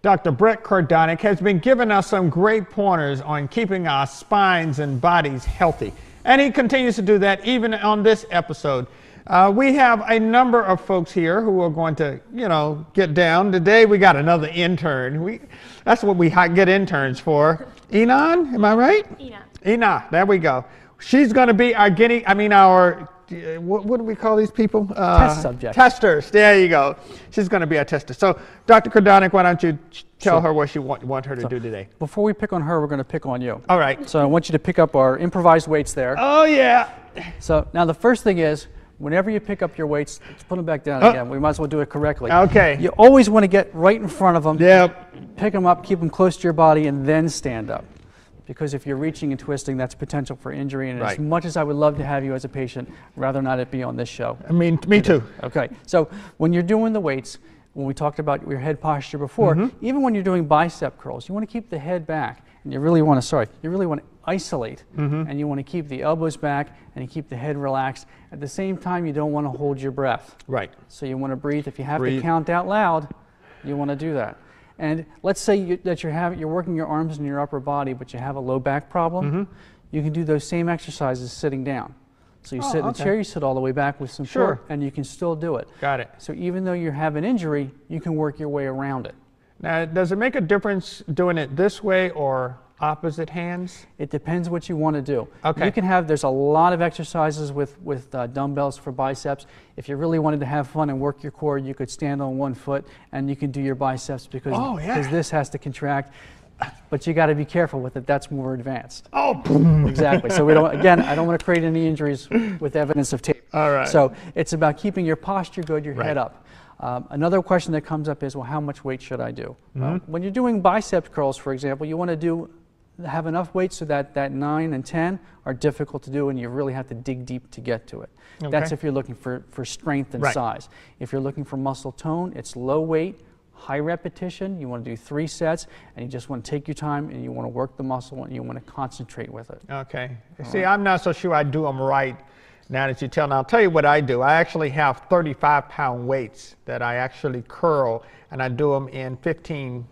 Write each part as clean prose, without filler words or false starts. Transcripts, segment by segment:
Dr. Brett Kordonic has been giving us some great pointers on keeping our spines and bodies healthy. And he continues to do that even on this episode. We have a number of folks here who are going to, get down. Today we got another intern. That's what we get interns for. Enon, am I right? Ena, there we go. She's going to be our what do we call these people? Test subjects. Testers. There you go. She's going to be our tester. So, Dr. Kordonic, why don't you tell her what you want her to do today? Before we pick on her, we're going to pick on you. All right. So I want you to pick up our improvised weights there. Oh, yeah. So now the first thing is, whenever you pick up your weights, let's put them back down again. We might as well do it correctly. Okay. You always want to get right in front of them. Yep. Pick them up, keep them close to your body, and then stand up. Because if you're reaching and twisting, that's potential for injury. And as much as I would love to have you as a patient, I'd rather not it be on this show. I mean, me too. Okay. So when you're doing the weights, when we talked about your head posture before, even when you're doing bicep curls, you want to keep the head back. And you really want to, isolate. And you want to keep the elbows back and you keep the head relaxed. At the same time, you don't want to hold your breath. Right. So you want to breathe. If you have to count out loud, you want to do that. And let's say that you're working your arms and your upper body, but you have a low back problem. You can do those same exercises sitting down. So you sit in the chair, you sit all the way back with some support, and you can still do it. Got it. So even though you have an injury, you can work your way around it. Now, does it make a difference doing it this way or opposite hands? It depends what you want to do. Okay. You can have, there's a lot of exercises with dumbbells for biceps. If you really wanted to have fun and work your core, you could stand on one foot and you can do your biceps because this has to contract. But you got to be careful with it. That's more advanced. Oh, exactly. So I don't want to create any injuries with evidence of tape. All right. So it's about keeping your posture good, your head up. Another question that comes up is, well, how much weight should I do? When you're doing bicep curls, for example, you want to have enough weight so that 9 and 10 are difficult to do and you really have to dig deep to get to it. Okay. That's if you're looking for strength and size. If you're looking for muscle tone, it's low weight, high repetition. You want to do 3 sets and you just want to take your time and you want to work the muscle and you want to concentrate with it. Okay. See, I'm not so sure I do them right. Now that you tell, I'll tell you what I do. I actually have 35-pound weights that I actually curl, and I do them in 15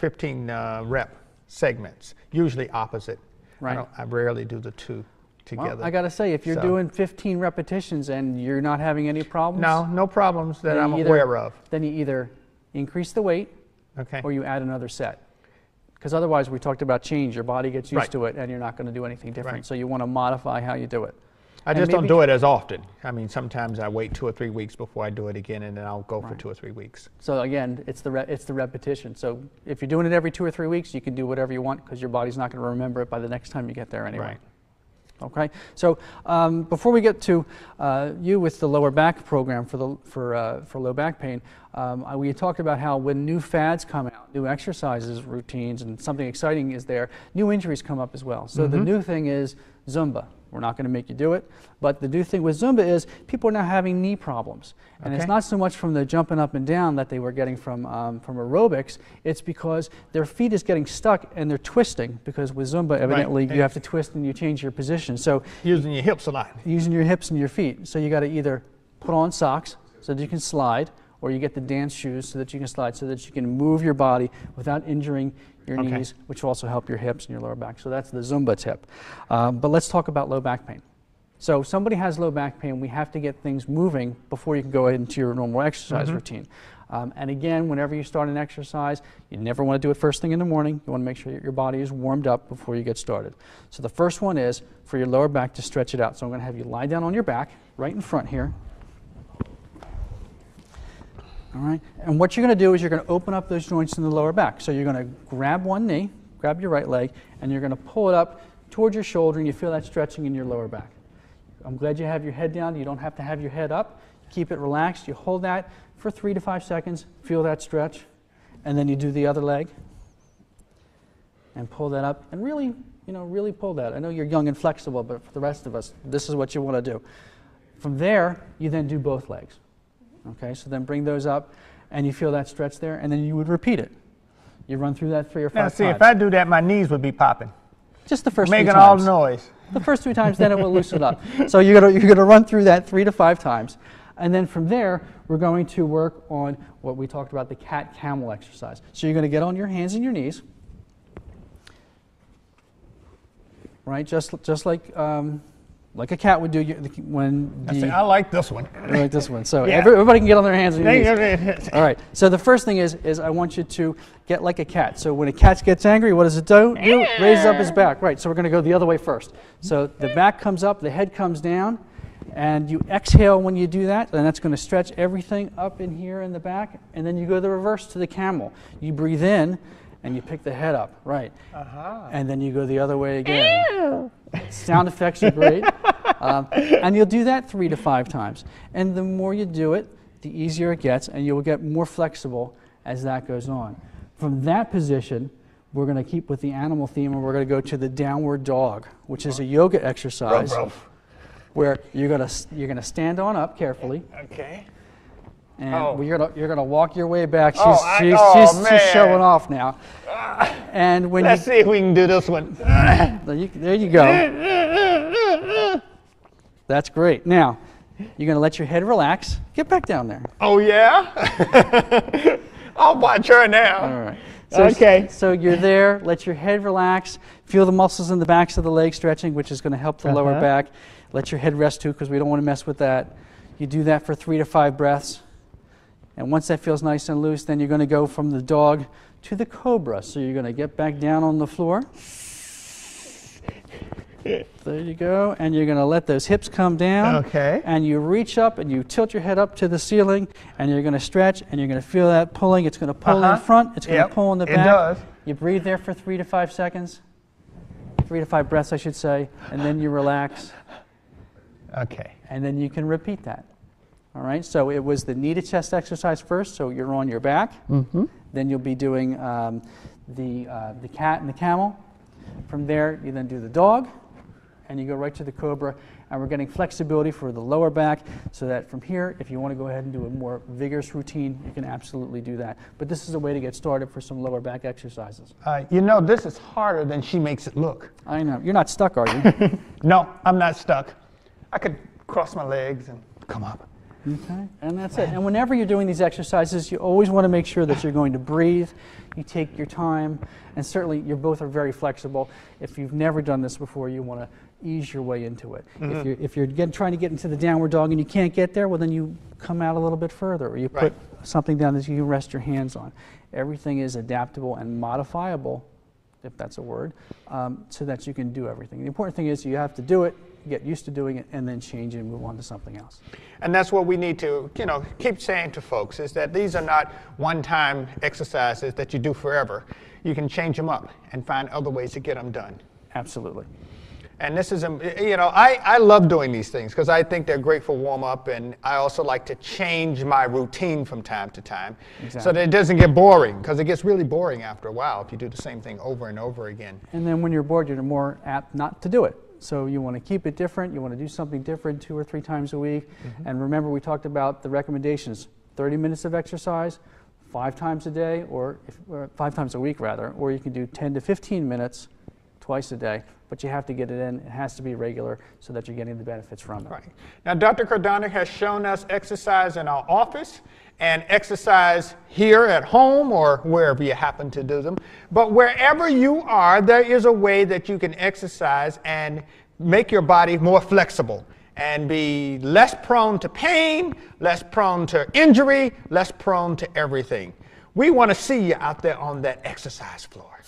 rep segments, usually opposite. Right. I rarely do the 2 together. Well, I got to say, if you're doing 15 repetitions and you're not having any problems. No problems that I'm aware of. Then you either increase the weight or you add another set. Because otherwise, we talked about change. Your body gets used to it and you're not going to do anything different. So you want to modify how you do it. I just don't do it as often. I mean, sometimes I wait 2 or 3 weeks before I do it again, and then I'll go for 2 or 3 weeks. So again, it's the repetition. So if you're doing it every 2 or 3 weeks, you can do whatever you want because your body's not going to remember it by the next time you get there anyway. Right. Okay. So before we get to you with the lower back program for low back pain, we talked about how when new fads come out, new exercises, routines, and something exciting is there, new injuries come up as well. So the new thing is Zumba. We're not going to make you do it, but the new thing with Zumba is people are now having knee problems. And it's not so much from the jumping up and down that they were getting from aerobics, it's because their feet is getting stuck and they're twisting, because with Zumba, evidently, you have to twist and you change your position. So using your hips a lot. Using your hips and your feet. So you got to either put on socks so that you can slide, or you get the dance shoes so that you can slide, so that you can move your body without injuring your knees, which will also help your hips and your lower back. So that's the Zumba tip. But let's talk about low back pain. So if somebody has low back pain, we have to get things moving before you can go into your normal exercise routine. And again, whenever you start an exercise, you never want to do it first thing in the morning. You want to make sure that your body is warmed up before you get started. So the first one is for your lower back to stretch it out. So I'm going to have you lie down on your back, right in front here. All right, and what you're going to do is you're going to open up those joints in the lower back. So you're going to grab one knee, grab your right leg, and you're going to pull it up towards your shoulder, and you feel that stretching in your lower back. I'm glad you have your head down. You don't have to have your head up. Keep it relaxed. You hold that for 3 to 5 seconds, feel that stretch, and then you do the other leg and pull that up, and really, really pull that. I know you're young and flexible, but for the rest of us, this is what you want to do. From there, you then do both legs. Okay, so then bring those up, and you feel that stretch there, and then you would repeat it. You run through that 3 or 5 times. Now, see, if I do that, my knees would be popping. Just the first 3 times. Making all the noise. The first 3 times, then it will loosen up. So you're gonna run through that 3 to 5 times. And then from there, we're going to work on what we talked about, the cat-camel exercise. So you're going to get on your hands and your knees, right? Just like a cat would do I like this one. I like this one. So everybody can get on their hands and knees. All right. So the first thing is I want you to get like a cat. So when a cat gets angry, what does it do? Raises up his back. Right. So we're going to go the other way first. So the back comes up, the head comes down, and you exhale when you do that, and that's going to stretch everything up in here in the back. And then you go the reverse to the camel. You breathe in, and you pick the head up. Right. And then you go the other way again. Sound effects are great. And you'll do that 3 to 5 times. And the more you do it, the easier it gets, and you'll get more flexible as that goes on. From that position, we're going to keep with the animal theme, and we're going to go to the downward dog, which is a yoga exercise where you're going to stand on up carefully. Okay. And you're gonna walk your way back. She's showing off now. And when let's see if we can do this one. There you go. That's great. Now you're gonna let your head relax. Get back down there. Oh yeah. I'll watch her now. All right. So, So you're there. Let your head relax. Feel the muscles in the backs of the legs stretching, which is going to help the lower back. Let your head rest too, because we don't want to mess with that. You do that for 3 to 5 breaths. And once that feels nice and loose, then you're going to go from the dog to the cobra. So you're going to get back down on the floor. There you go. And you're going to let those hips come down. Okay. And you reach up and you tilt your head up to the ceiling. And you're going to stretch. And you're going to feel that pulling. It's going to pull in the front. It's going to pull in the back. It does. You breathe there for 3 to 5 seconds. 3 to 5 breaths, I should say. And then you relax. Okay. And then you can repeat that. All right, so it was the knee to chest exercise first, so you're on your back. Then you'll be doing the cat and the camel. From there, you then do the dog, and you go right to the cobra. And we're getting flexibility for the lower back, so that from here, if you want to go ahead and do a more vigorous routine, you can absolutely do that. But this is a way to get started for some lower back exercises. You know, this is harder than she makes it look. I know. You're not stuck, are you? No, I'm not stuck. I could cross my legs and come up. Okay, and that's it. And whenever you're doing these exercises, you always want to make sure that you're going to breathe, you take your time, and certainly you both are very flexible. If you've never done this before, you want to ease your way into it. If you're trying to get into the downward dog and you can't get there, well then you come out a little bit further, or you put something down that you can rest your hands on. Everything is adaptable and modifiable, if that's a word, so that you can do everything. The important thing is you have to do it, get used to doing it, and then change it and move on to something else. And that's what we need to, keep saying to folks, is that these are not one-time exercises that you do forever. You can change them up and find other ways to get them done. Absolutely. And this is, I love doing these things because I think they're great for warm-up, and I also like to change my routine from time to time so that it doesn't get boring, because it gets really boring after a while if you do the same thing over and over again. And then when you're bored, you're more apt not to do it. So you want to keep it different. You want to do something different 2 or 3 times a week. And remember, we talked about the recommendations: 30 minutes of exercise, 5 times a day, or 5 times a week rather, or you can do 10 to 15 minutes twice a day. But you have to get it in. It has to be regular so that you're getting the benefits from it. Right. Now, Dr. Cardonic has shown us exercise in our office and exercise here at home or wherever you happen to do them. But wherever you are, there is a way that you can exercise and make your body more flexible and be less prone to pain, less prone to injury, less prone to everything. We want to see you out there on that exercise floor.